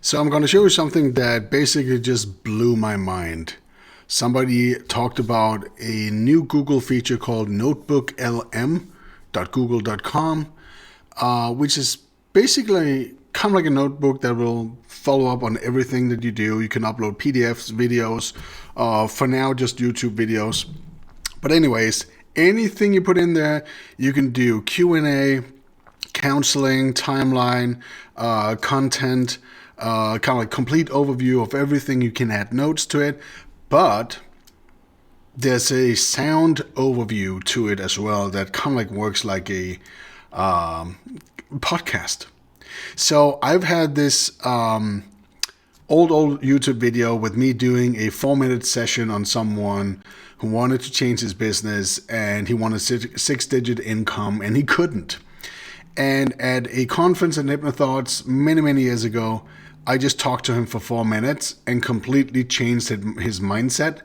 So I'm going to show you something that basically just blew my mind. Somebody talked about a new Google feature called NotebookLM.google.com, which is basically kind of like a notebook that will follow up on everything that you do. You can upload PDFs, videos, for now just YouTube videos. But anyways, anything you put in there, you can do Q&A, counseling, timeline, content, kind of like complete overview of everything. You can add notes to it, but there's a sound overview to it as well that kind of like works like a podcast. So I've had this old YouTube video with me doing a 4-minute session on someone who wanted to change his business and he wanted six-digit income and he couldn't. And at a conference in HypnoThoughts many years ago, I just talked to him for 4 minutes and completely changed his mindset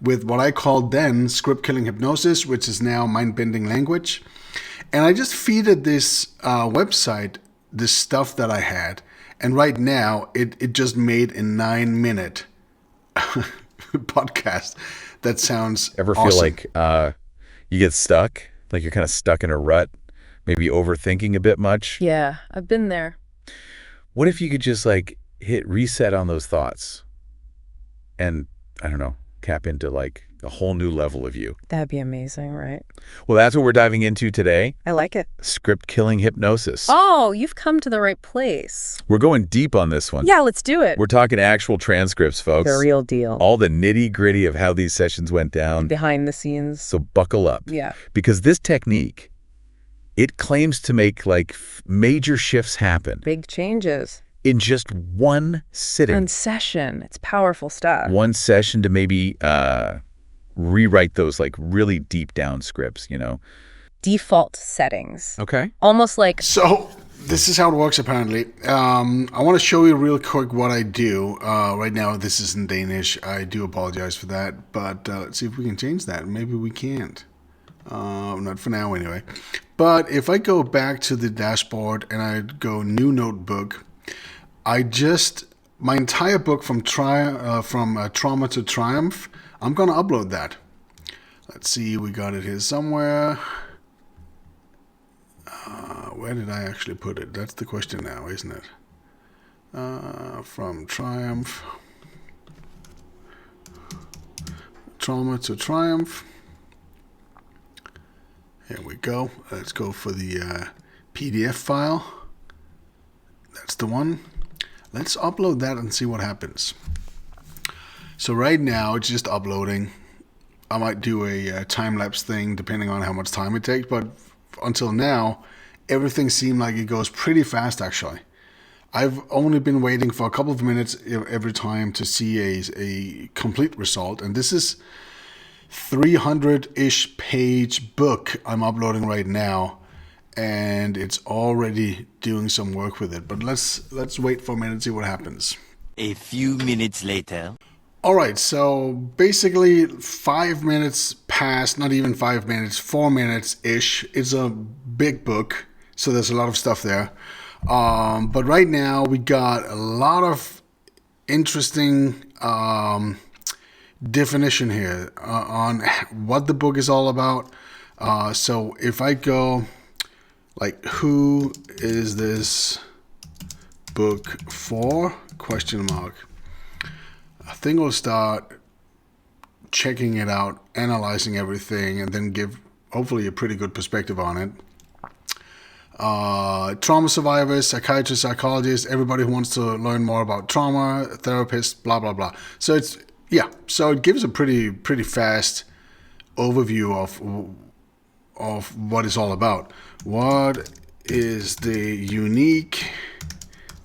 with what I called then script killing hypnosis, which is now mind bending language. And I just feeded this website this stuff that I had. And right now, it just made a 9-minute podcast that sounds Ever awesome. feel like you get stuck? Like you're kind of stuck in a rut? Maybe overthinking a bit much? Yeah, I've been there. What if you could just like hit reset on those thoughts and, I don't know, tap into like a whole new level of you? That'd be amazing, right? Well, that's what we're diving into today. I like it. Script killing hypnosis. Oh, you've come to the right place. We're going deep on this one. Yeah, let's do it. We're talking actual transcripts, folks. The real deal. All the nitty-gritty of how these sessions went down. Behind the scenes. So buckle up. Yeah. Because this technique, it claims to make like major shifts happen. Big changes. In just one sitting. One session. It's powerful stuff. One session to maybe rewrite those like really deep down scripts, you know? Default settings. Okay. Almost like... So this is how it works apparently. I want to show you real quick what I do. Right now this is in Danish. I do apologize for that, but let's see if we can change that. Maybe we can't. Not for now anyway. But if I go back to the dashboard and I go new notebook, my entire book from Trauma to Triumph, I'm going to upload that. Let's see, we got it here somewhere. Where did I actually put it? That's the question now, isn't it? From Triumph. Trauma to Triumph. Here we go. Let's go for the PDF file. That's the one. Let's upload that and see what happens. So right now it's just uploading. I might do a time-lapse thing depending on how much time it takes, but until now everything seemed like it goes pretty fast actually. I've only been waiting for a couple of minutes every time to see a complete result, and this is 300-ish page book I'm uploading right now, and it's already doing some work with it. But let's wait for a minute and see what happens. A few minutes later. All right, so basically 5 minutes past, not even 5 minutes, 4 minutes-ish. It's a big book, so there's a lot of stuff there. But right now we got a lot of interesting definition here on what the book is all about. So if I go like, who is this book for? Question mark. I think we'll start checking it out, analyzing everything, and then give hopefully a pretty good perspective on it. Trauma survivors, psychiatrists, psychologists, everybody who wants to learn more about trauma, therapists, blah blah blah. So it's so it gives a pretty fast overview of what it's all about. What is the unique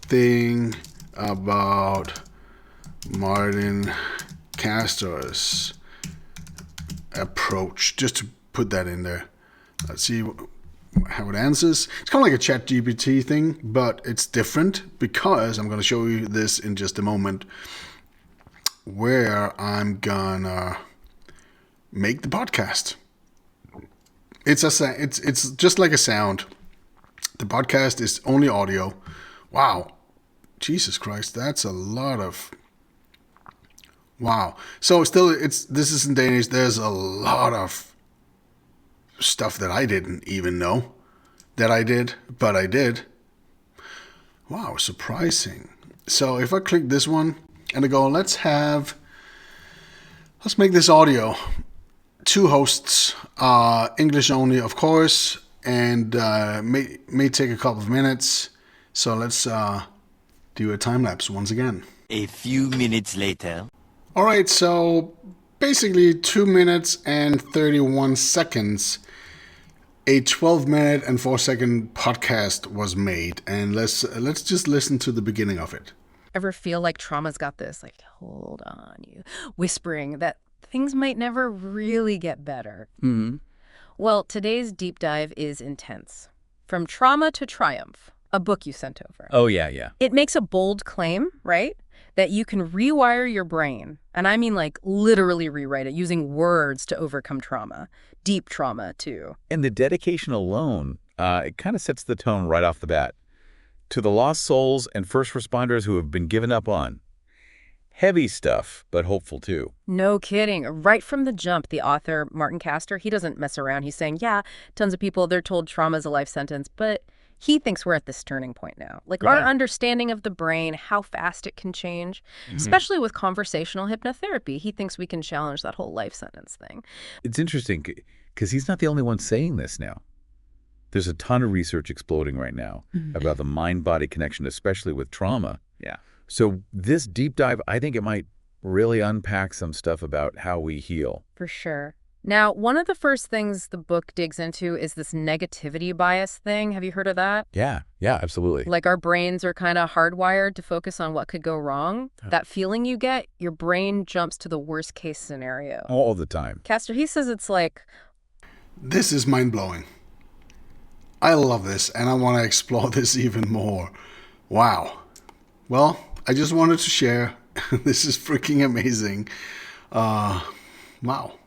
thing about Martin Castor's approach? Just to put that in there. Let's see how it answers. It's kind of like a chat GPT thing, but it's different because I'm going to show you this in just a moment, where I'm gonna make the podcast. It's just like a sound. The podcast is only audio. Wow. Jesus Christ, that's a lot of... Wow. So still, this is in Danish. There's a lot of stuff that I didn't even know that I did, but I did. Wow, surprising. So if I click this one and I go, let's make this audio. 2 hosts, English only, of course, and may take a couple of minutes. So let's do a time lapse once again. A few minutes later. All right, so basically 2 minutes and 31 seconds. A 12-minute and 4-second podcast was made, and let's just listen to the beginning of it. Ever feel like trauma's got this, like, hold on, you whispering that things might never really get better? Mm-hmm. Well, today's deep dive is intense. From Trauma to Triumph, a book you sent over. Oh, yeah. It makes a bold claim, right? That you can rewire your brain, and I mean like literally rewrite it, using words to overcome trauma. Deep trauma, too. And the dedication alone, it kind of sets the tone right off the bat. To the lost souls and first responders who have been given up on. Heavy stuff, but hopeful too. No kidding. Right from the jump, the author, Martin Castor, he doesn't mess around. He's saying, yeah, tons of people, they're told trauma is a life sentence, but he thinks we're at this turning point now. Like our understanding of the brain, how fast it can change, especially with conversational hypnotherapy. He thinks we can challenge that whole life sentence thing. It's interesting because he's not the only one saying this now. There's a ton of research exploding right now about the mind-body connection, especially with trauma. Yeah. So this deep dive, I think it might really unpack some stuff about how we heal. For sure. Now, one of the first things the book digs into is this negativity bias thing. Have you heard of that? Yeah, absolutely. Like our brains are kind of hardwired to focus on what could go wrong. That feeling you get, your brain jumps to the worst case scenario. All the time. Castor, he says it's like... This is mind-blowing. I love this, and I want to explore this even more. Wow. Well, I just wanted to share. This is freaking amazing. Wow.